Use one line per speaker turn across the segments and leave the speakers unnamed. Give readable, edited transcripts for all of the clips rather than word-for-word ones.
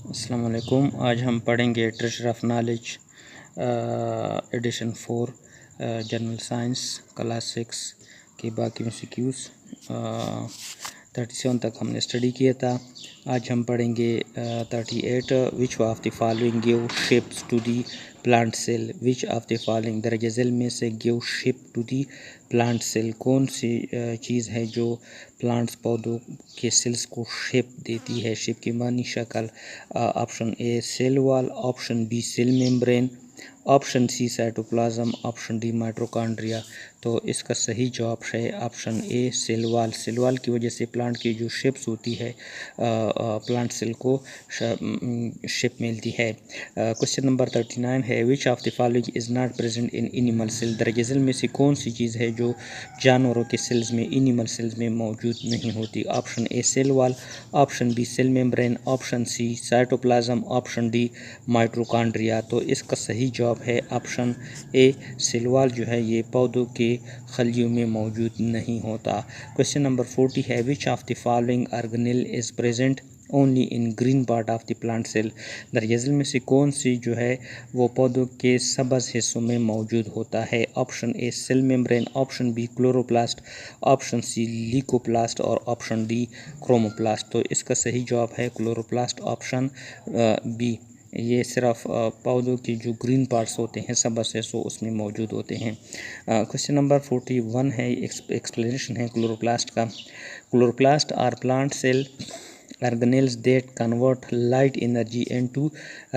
अस्सलाम वालेकुम। आज हम पढ़ेंगे treasure of knowledge edition 4 general science class 6 के बाकी MCQs 37 तक हमने स्टडी किया था। आज हम पढ़ेंगे 38 which of the following give shapes to the plant cell. Which of the following दरअज़ झेल में से give shape to the plant cell, कौन सी चीज़ है जो प्लांट्स पौधों के सेल्स को शेप देती है। शेप की मानी शक्ल। Option A cell wall, option B cell membrane, option C cytoplasm, option D mitochondria. तो इसका सही जवाब है option A cell wall. Cell wall की वजह से प्लांट की जो शेप्स होती है प्लांट सेल को शेप मिलती है। क्वेश्चन नंबर 39 है which of the following is not present in animal cell. दरअज़ झेल में से कौन सी चीज़ है जो जानवरों के सेल्स में एनिमल सेल्स में मौजूद नहीं होती। Option A cell wall, option B cell membrane, option C cytoplasm, option D mitochondria. तो इसका सही जवाब है ऑप्शन ए सेल वॉल जो है ये पौधों के खलियों में मौजूद नहीं होता। क्वेश्चन नंबर 40 है which of the following organelle is present only in green part of the plant cell. दरअज़ झेल में से कौन सी जो है वो पौधों के सबज हिस्सों में मौजूद होता है। Option A cell membrane, option B chloroplast, option C leucoplast और ऑप्शन डी क्रोमोप्लास्ट। तो इसका सही जवाब है क्लोरोप्लास्ट, ऑप्शन बी। ये सिर्फ पौधों की जो ग्रीन पार्ट्स होते हैं सबज हिस्सों उसमें मौजूद होते हैं। क्वेश्चन नंबर 41 है एक्सप्लेनेशन है क्लोरोप्लास्ट का। Chloroplast are plant cell organelles that convert light energy into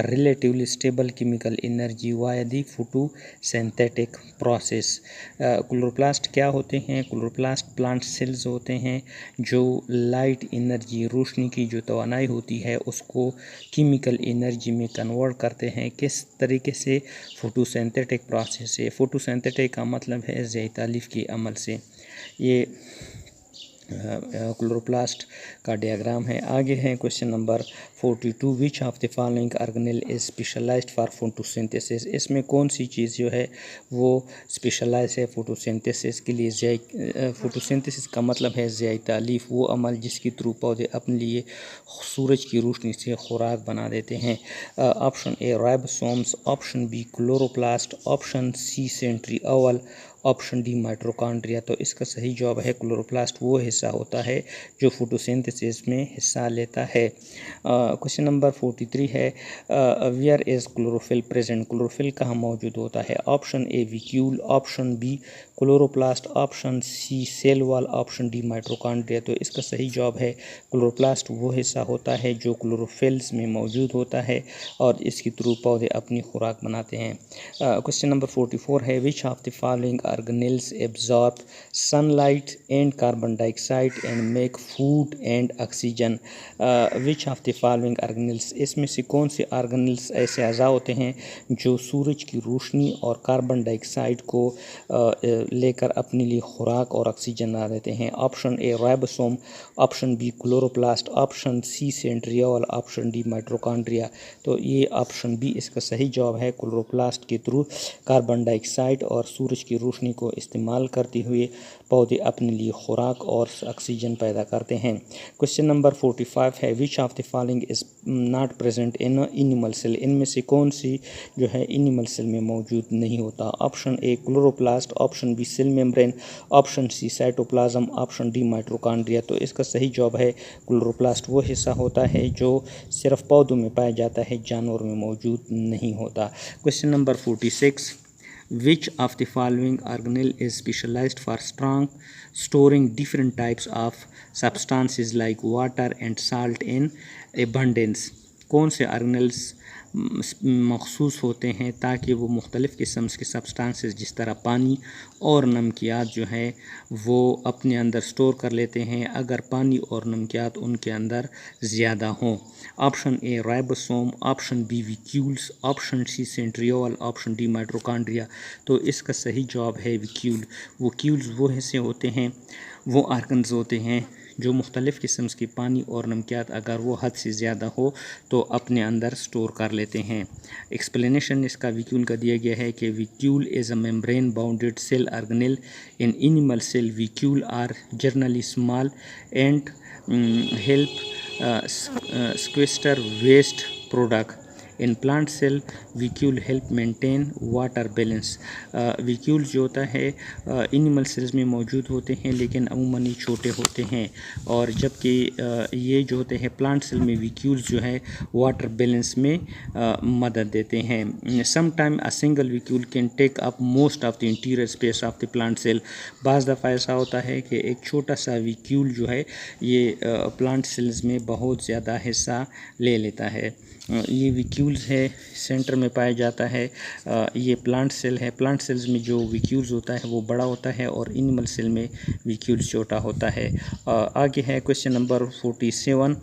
relatively stable chemical energy via the photosynthetic process। Chloroplast क्या होते हैं? क्लोरोप्लास्ट प्लांट सेल्स होते हैं जो लाइट एनर्जी, रोशनी की जो तवानाई होती है उसको केमिकल एनर्जी में कन्वर्ट करते हैं। किस तरीके से? फोटोसिंथेटिक प्रोसेस से। फोटोसिंथेटिक का मतलब है ज़ैत तालीफ के अमल से। ये क्लोरोप्लास्ट का डायग्राम है। आगे है question number 42 which of the following organelle is specialised for photosynthesis. इसमें कौन सी चीज़ जो है वो स्पेशलाइज है फोटोसिंथेसिस के लिए। फोटोसिंथेसिस का मतलब है ज़ैत तालीफ, वो अमल जिसके थ्रू पौधे अपने लिए सूरज की रोशनी से खुराक बना देते हैं। Option A ribosomes, option B chloroplast, option C centriole, option D mitochondria. तो इसका सही जवाब है क्लोरोप्लास्ट वो हिस्सा होता है जो फोटोसिंथेसिस में हिस्सा लेता है। क्वेश्चन नंबर 43 है where is chlorophyll present. Chlorophyll कहाँ मौजूद होता है। Option A vacuole, option B chloroplast, option C cell wall, option D mitochondria. तो इसका सही जवाब है क्लोरोप्लास्ट वो हिस्सा होता है जो क्लोरोफिल्स में मौजूद होता है और इसके थ्रू पौधे अपनी खुराक बनाते हैं। क्वेश्चन नंबर 44 है which of the following organelles absorb sunlight and carbon dioxide and make food and oxygen। which of the following organelles, इसमें से कौन से ऑर्गेनेल्स ऐसे अज़ा होते हैं जो सूरज की रोशनी और कार्बन डाइऑक्साइड को लेकर अपने लिए खुराक और ऑक्सीजन ला देते हैं। Option A ribosome, option B chloroplast, option C centriole, option D mitochondria. तो ये ऑप्शन बी इसका सही जवाब है। क्लोरोप्लास्ट के थ्रू कार्बन डाइऑक्साइड और सूरज की रोशनी को इस्तेमाल करते हुए पौधे अपने लिए खुराक और ऑक्सीजन पैदा करते हैं। क्वेश्चन नंबर 45 है which of the following is not present in animal cell. इनमें से कौन सी जो है एनिमल सेल में मौजूद नहीं होता। Option A chloroplast, option B cell membrane, option C cytoplasm, option D mitochondria. तो इसका सही जवाब है क्लोरोप्लास्ट वो हिस्सा होता है जो सिर्फ पौधों में पाया जाता है, जानवरों में मौजूद नहीं होता। Question number 46 which of the following organelle is specialized for storing different types of substances like water and salt in abundance। कौन से ऑर्गेनेल्स मखसूस होते हैं ताकि वो मुख्तलिफ़ किस्म के सब्सटेंसेस जिस तरह पानी और नमकियात जो है वो अपने अंदर स्टोर कर लेते हैं अगर पानी और नमकियात उनके अंदर ज़्यादा हों। Option A ribosome, option B vacuoles, option C centriole, option D mitochondria. तो इसका सही जवाब है विक्यूल। वक्यूल्स वो हिस्से होते हैं, वो आर्गन्स होते हैं जो मुख्तलिफ़ किस्म के पानी और नमकियात अगर वो हद से ज़्यादा हो तो अपने अंदर स्टोर कर लेते हैं। एक्सप्लेनेशन इसका विक्यूल का दिया गया है कि vacuole is a membrane bounded cell organelle in animal cell. Vacuole are generally small and help sequester waste product. In plant cell vacuole help maintain water balance. Vacuole जो होता है एनिमल सेल्स में मौजूद होते हैं लेकिन अमूमन ही छोटे होते हैं, और जबकि ये जो होते हैं प्लांट सेल में विक्यूल्स जो है वाटर बैलेंस में मदद देते हैं। Some time a single vacuole can take up most of the interior space of the plant cell. बाज़ दफ़ा ऐसा होता है कि एक छोटा सा विक्यूल जो है ये प्लांट सेल्स में बहुत ज़्यादा हिस्सा ले लेता है। ये विक्यूल्स है सेंटर में पाया जाता है। ये प्लांट सेल है, प्लांट सेल्स में जो विक्यूल्स होता है वो बड़ा होता है और एनिमल सेल में विक्यूल्स छोटा होता है। आगे है question number 47,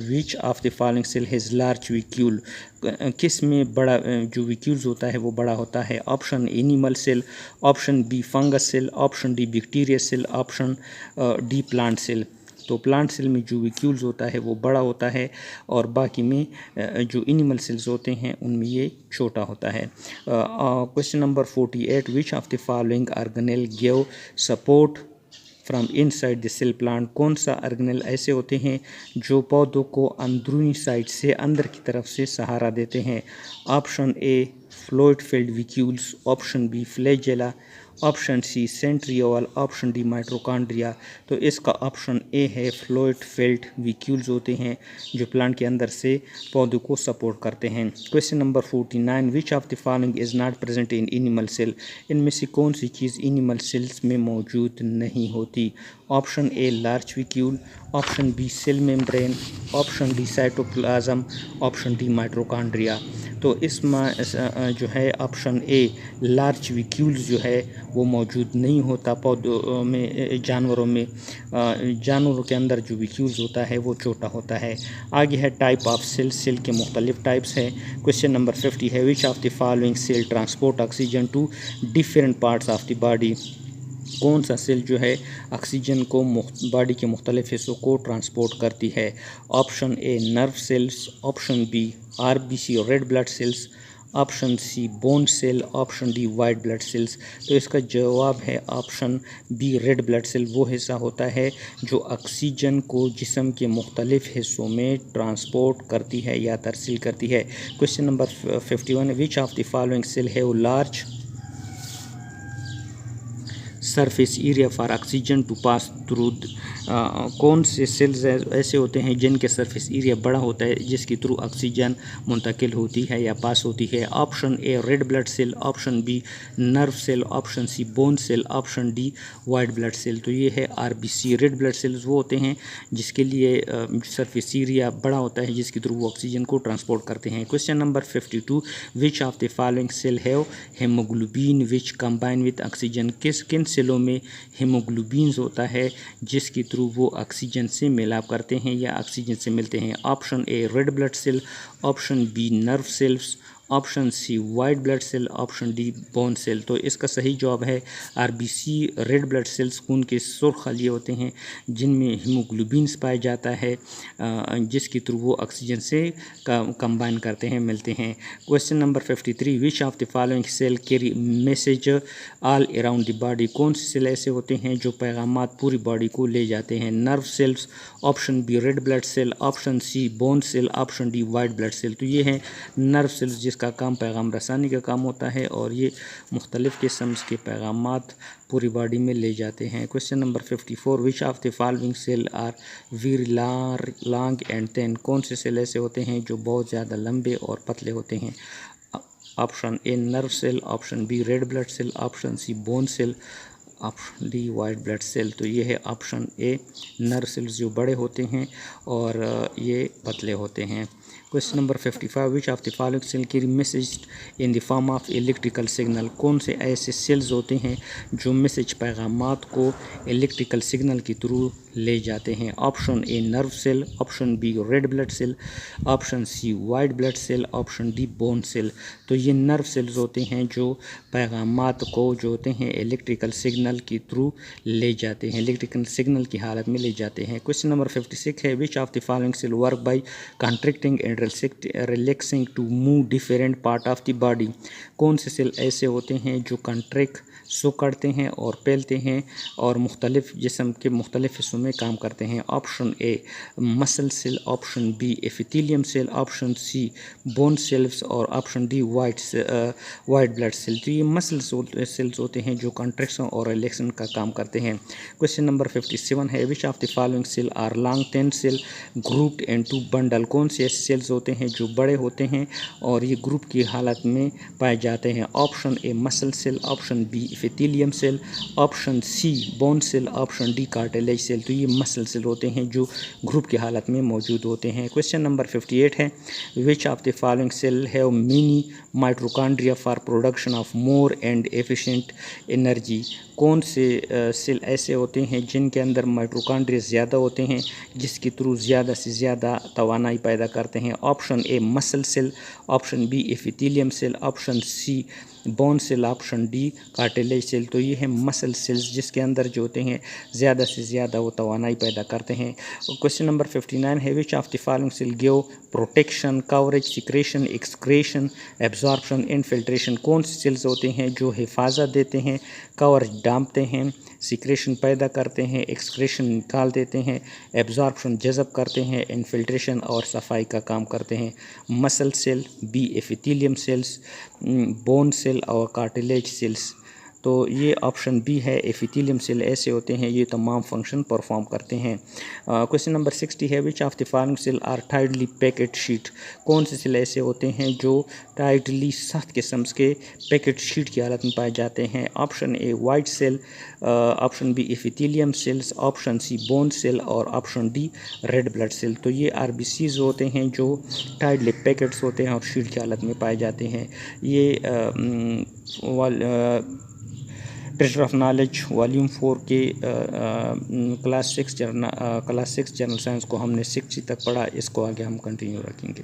which of the following cell has large vacuole. किस में बड़ा जो विक्यूल्स होता है वो बड़ा होता है। Option animal cell, option B fungus cell, option D bacteria cell, option D plant cell. तो प्लांट सेल में जो विक्यूल्स होता है वो बड़ा होता है और बाकी में जो एनिमल सेल्स होते हैं उनमें ये छोटा होता है। Question number 48, which of the following organelle give support from inside the cell plant. कौन सा ऑर्गेनेल ऐसे होते हैं जो पौधों को अंदरूनी साइड से अंदर की तरफ से सहारा देते हैं। Option A fluid filled vacuoles, option B flagella, option C centriole, option D mitochondria. तो इसका ऑप्शन ए है फ्लोइड फील्ड विक्यूल्स होते हैं जो प्लांट के अंदर से पौधों को सपोर्ट करते हैं। Question number 49, which of the following is not present in animal cell. इनमें से कौन सी चीज़ एनिमल सेल्स में मौजूद नहीं होती। Option A large vacuole, option B cell membrane, option D cytoplasm, option D mitochondria. तो इसमें जो है ऑप्शन ए लार्ज विक्यूल्स जो है वो मौजूद नहीं होता पौधों में, जानवरों में। जानवरों के अंदर जो विक्यूल्स होता है वो छोटा होता है। आगे है टाइप ऑफ सेल, सेल के मुख्तलिफ टाइप्स है। क्वेश्चन नंबर 50 है, which of the following cell transport oxygen to different parts of the body. कौन सा सेल जो है ऑक्सीजन को बॉडी के मुख्तलिफ हिस्सों को ट्रांसपोर्ट करती है। Option A nerve cells, option B RBC और red blood cells, option C bone cell, option D white blood cells. तो इसका जवाब है option B red blood cell. वो हिस्सा होता है जो ऑक्सीजन को जिस्म के मुख्तलिफ हिस्सों में ट्रांसपोर्ट करती है या तरसील करती है। Question number 51, which of the following cell have large surface area for oxygen to pass through. कौन से सेल्स ऐसे होते हैं जिनके सरफेस एरिया बड़ा होता है जिसके थ्रू ऑक्सीजन मुंतकिल होती है या पास होती है। Option A red blood cell, option B nerve cell, option C bone cell, option D white blood cell. तो ये है आरबीसी। रेड ब्लड सेल्स वो होते हैं जिसके लिए सरफेस एरिया बड़ा होता है जिसके थ्रू वो ऑक्सीजन को ट्रांसपोर्ट करते हैं। Question number 52, which of the following cell have haemoglobin which combine with oxygen. किन सेलों में हीमोग्लोबिन्स होता है जिसके थ्रू वो ऑक्सीजन से मिलाप करते हैं या ऑक्सीजन से मिलते हैं। Option A red blood cell, option B nerve cells, option C white blood cell, option D bone cell. तो इसका सही जवाब है आरबीसी। रेड ब्लड सेल्स खून के सुर्ख खलिए होते हैं जिनमें हीमोग्लोबिन्स पाया जाता है जिसके थ्रू वो ऑक्सीजन से कंबाइन करते हैं, मिलते हैं। Question number 53, which of the following cell carry message all around the body. कौन से सेल ऐसे होते हैं जो पैगामात पूरी बॉडी को ले जाते हैं। Nerve cells, option B red blood cell, option C bone cell, option D white blood cell. तो ये है नर्व सेल्स जिसका काम पैगाम रसानी का काम होता है और ये मुख्तलिफ़ किस्म के पैगामात पूरी बॉडी में ले जाते हैं। Question number 54, which of the following cell are very long and thin. कौन से सेल ऐसे होते हैं जो बहुत ज़्यादा लंबे और पतले होते हैं। Option A nerve cell, option B red blood cell, option C bone cell, option D white blood cell. तो ये है ऑप्शन ए नर्व सेल्स जो बड़े होते हैं और ये पतले होते हैं। Question number 55, which of the following cell carry message in the form of electrical signal. कौन से ऐसे सेल्स होते हैं जो मैसेज पैगामात को इलेक्ट्रिकल सिग्नल के थ्रू ले जाते हैं। Option A nerve cell, option B red blood cell, option C white blood cell, option D bone cell. तो ये नर्व सेल्स होते हैं जो पैगामात को जो होते हैं इलेक्ट्रिकल सिग्नल के थ्रू ले जाते हैं, इलेक्ट्रिकल सिग्नल की हालत में ले जाते हैं। क्वेश्चन नंबर 56 है, which of the following cell work by contracting and relaxing to move different part of the body. कौन से सेल ऐसे होते हैं जो कंट्रैक्ट सो करते हैं और फैलते हैं और मुख्तलिफ जिस्म के मुख्तलिफ हिस्सों में काम करते हैं। Option A muscle cell, option B epithelium cell, option C bone cells और option D white blood cell. तो ये मसल सेल्स होते हैं जो कंट्रैक्शन और रिलैक्सेशन का काम करते हैं। क्वेश्चन नंबर 57 है which of the following cell are long ten cell grouped into bundle. कौन से ऐसे सेल्स होते हैं जो बड़े होते हैं और ये ग्रुप की हालत में पाए जाते हैं। Option A muscle cell, option B epithelium cell, option C bone cell, option D cartilage cell. तो ये मसल सेल होते हैं जो ग्रुप की हालत में मौजूद होते हैं। क्वेश्चन नंबर 58 है which of the following cell have mini mitochondria for production of more and efficient energy. कौन से सेल ऐसे होते हैं जिनके अंदर माइटोकॉन्ड्रिया ज़्यादा होते हैं जिसके थ्रू ज़्यादा से ज़्यादा तवानाई पैदा करते हैं। Option A muscle cell, option B epithelium cell, option C bone cell, option D cartilage cell. तो ये है मसल सेल्स जिसके अंदर जो होते हैं ज़्यादा से ज़्यादा वो तवानाई पैदा करते हैं। क्वेश्चन नंबर 59 है which of the following cell give protection, coverage, secretion, excretion, absorption, infiltration. कौन से सेल्स होते हैं जो हिफाजत देते हैं, कवरेज डांपते हैं, सिक्रेशन पैदा करते हैं, एक्सक्रेशन निकाल देते हैं, एब्जॉर्प्शन जज़ब करते हैं, इनफिल्ट्रेशन और सफाई का काम करते हैं। Muscle cell, B epithelium cells, bone cell और कार्टिलेज सेल्स। तो ये ऑप्शन बी है एपिथेलियम सेल ऐसे होते हैं ये तमाम फंक्शन परफॉर्म करते हैं। क्वेश्चन नंबर 60 है which of the following cell are tightly packed sheet. कौन से सेल ऐसे होते हैं जो टाइटली सख्त किस्म के पैकेट शीट की हालत में पाए जाते हैं। Option A white cell, option B epithelium cells, option C bone cell और option D red blood cell. तो ये RBCs होते हैं जो टाइटली पैकेट्स होते हैं और शीट की हालत में पाए जाते हैं। ये ट्रेजर ऑफ नॉलेज वॉल्यूम 4 के क्लास 6 जनरल साइंस को हमने 60 तक पढ़ा। इसको आगे हम कंटिन्यू रखेंगे।